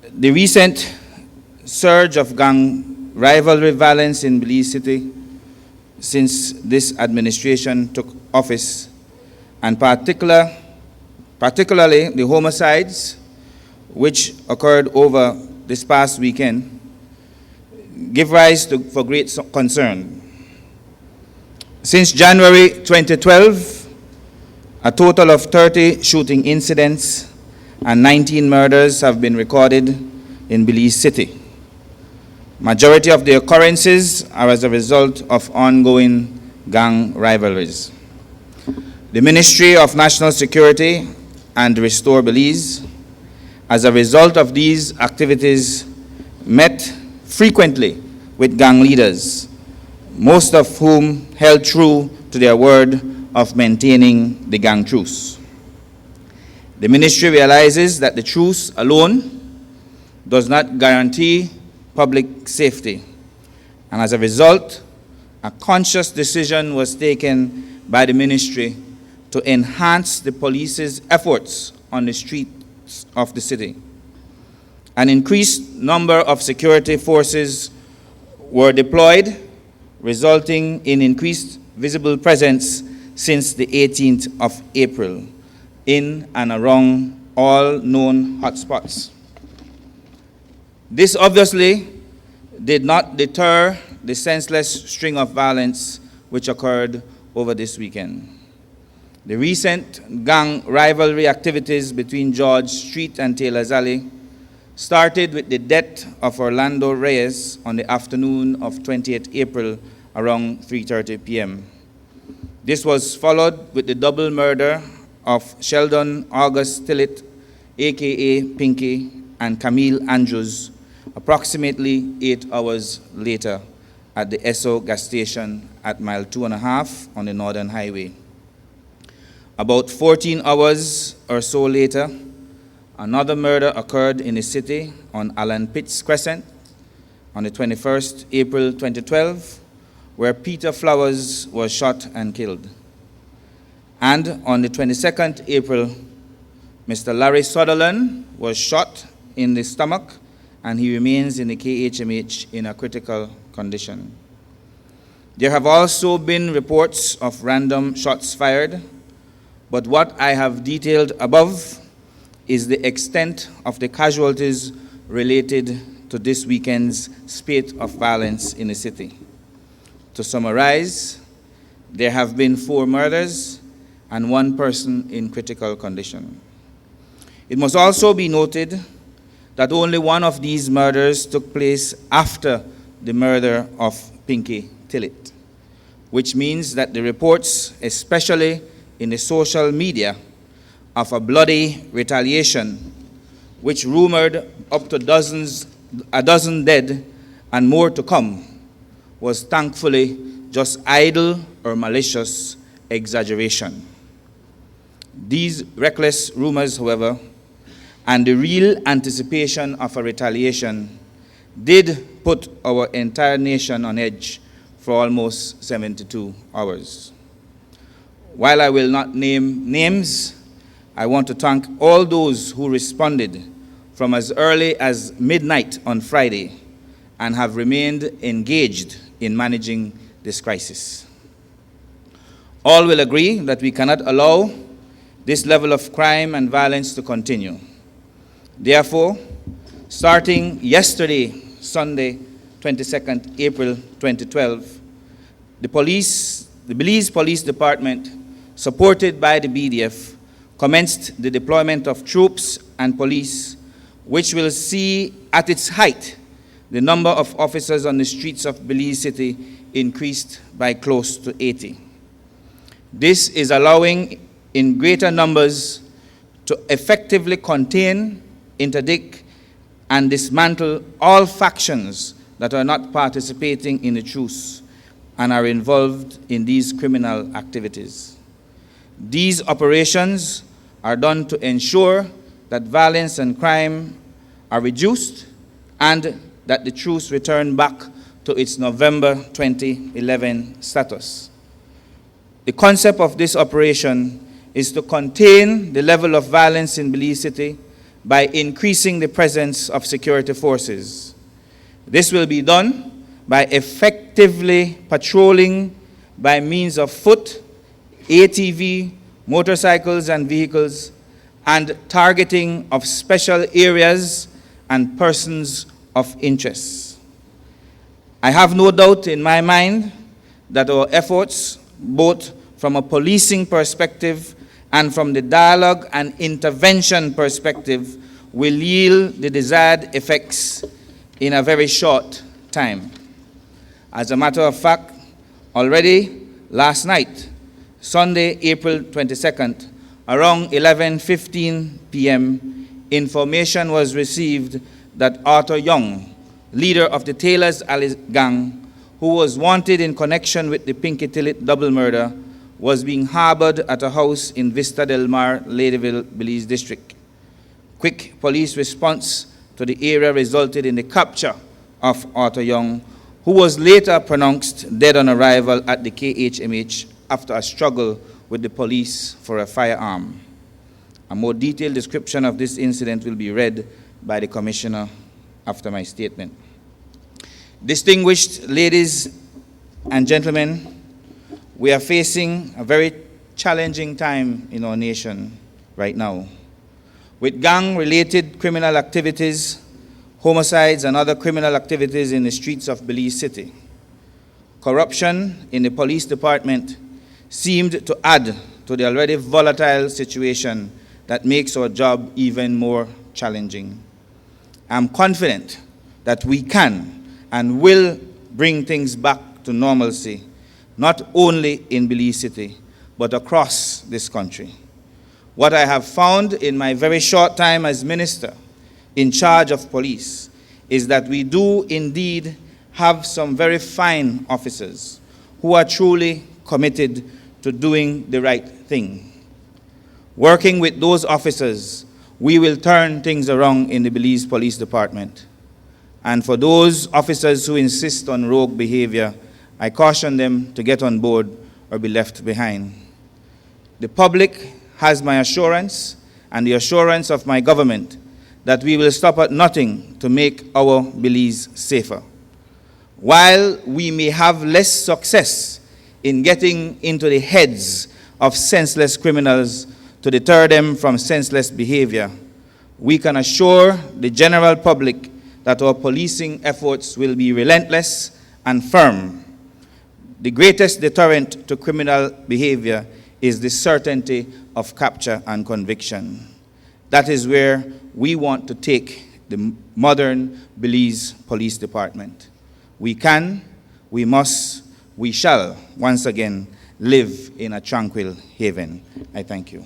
The recent surge of gang rivalry violence in Belize City since this administration took office, and particularly the homicides which occurred over this past weekend, give rise for great concern. Since January 2012, a total of 30 shooting incidents and 19 murders have been recorded in Belize City. Majority of the occurrences are as a result of ongoing gang rivalries. The Ministry of National Security and Restore Belize, as a result of these activities, met frequently with gang leaders, most of whom held true to their word of maintaining the gang truce. The ministry realizes that the truce alone does not guarantee public safety, and as a result, a conscious decision was taken by the ministry to enhance the police's efforts on the streets of the city. An increased number of security forces were deployed, resulting in increased visible presence since the 18th of April in and around all known hotspots. This obviously did not deter the senseless string of violence which occurred over this weekend. The recent gang rivalry activities between George Street and Taylor's Alley started with the death of Orlando Reyes on the afternoon of 28 April around 3:30 p.m. This was followed with the double murder of Sheldon August Tillett, aka Pinky, and Camille Andrews, approximately 8 hours later at the Esso gas station at mile 2.5 on the Northern Highway. About 14 hours or so later, another murder occurred in the city on Alan Pitts Crescent on the 21st April 2012, where Peter Flowers was shot and killed. And on the 22nd April, Mr. Larry Sutherland was shot in the stomach, and he remains in the KHMH in a critical condition. There have also been reports of random shots fired, but what I have detailed above is the extent of the casualties related to this weekend's spate of violence in the city. To summarize, there have been 4 murders and 1 person in critical condition. It must also be noted that only one of these murders took place after the murder of Pinky Tillett, which means that the reports, especially in the social media, of a bloody retaliation, which rumored up to a dozen dead and more to come, was thankfully just idle or malicious exaggeration. These reckless rumors, however, and the real anticipation of a retaliation did put our entire nation on edge for almost 72 hours. While I will not name names, I want to thank all those who responded from as early as midnight on Friday and have remained engaged in managing this crisis. All will agree that we cannot allow this level of crime and violence to continue. Therefore, starting yesterday, Sunday, 22nd April 2012, the Belize Police Department, supported by the BDF, commenced the deployment of troops and police, which will see at its height the number of officers on the streets of Belize City increased by close to 80. This is allowing in greater numbers to effectively contain, interdict, and dismantle all factions that are not participating in the truce and are involved in these criminal activities. These operations are done to ensure that violence and crime are reduced and that the truce return back to its November 2011 status. The concept of this operation is to contain the level of violence in Belize City by increasing the presence of security forces. This will be done by effectively patrolling by means of foot, ATV, motorcycles and vehicles, and targeting of special areas and persons of interest. I have no doubt in my mind that our efforts, both from a policing perspective and from the dialogue and intervention perspective, will yield the desired effects in a very short time. As a matter of fact, already last night, Sunday, April 22nd, around 11:15 p.m., information was received that Arthur Young, leader of the Taylor's Alley gang, who was wanted in connection with the Pinky Tillit double murder, was being harbored at a house in Vista Del Mar, Ladyville, Belize District. Quick police response to the area resulted in the capture of Arthur Young, who was later pronounced dead on arrival at the KHMH after a struggle with the police for a firearm. A more detailed description of this incident will be read by the Commissioner after my statement. Distinguished ladies and gentlemen, we are facing a very challenging time in our nation right now. With gang-related criminal activities, homicides, and other criminal activities in the streets of Belize City, corruption in the police department seemed to add to the already volatile situation that makes our job even more challenging. I'm confident that we can and will bring things back to normalcy, not only in Belize City, but across this country. What I have found in my very short time as minister in charge of police is that we do indeed have some very fine officers who are truly committed to doing the right thing. Working with those officers, we will turn things around in the Belize Police Department. And for those officers who insist on rogue behavior, I caution them to get on board or be left behind. The public has my assurance and the assurance of my government that we will stop at nothing to make our Belize safer. While we may have less success in getting into the heads of senseless criminals to deter them from senseless behavior, we can assure the general public that our policing efforts will be relentless and firm. The greatest deterrent to criminal behavior is the certainty of capture and conviction. That is where we want to take the modern Belize Police Department. We can, we must, we shall once again live in a tranquil haven. I thank you.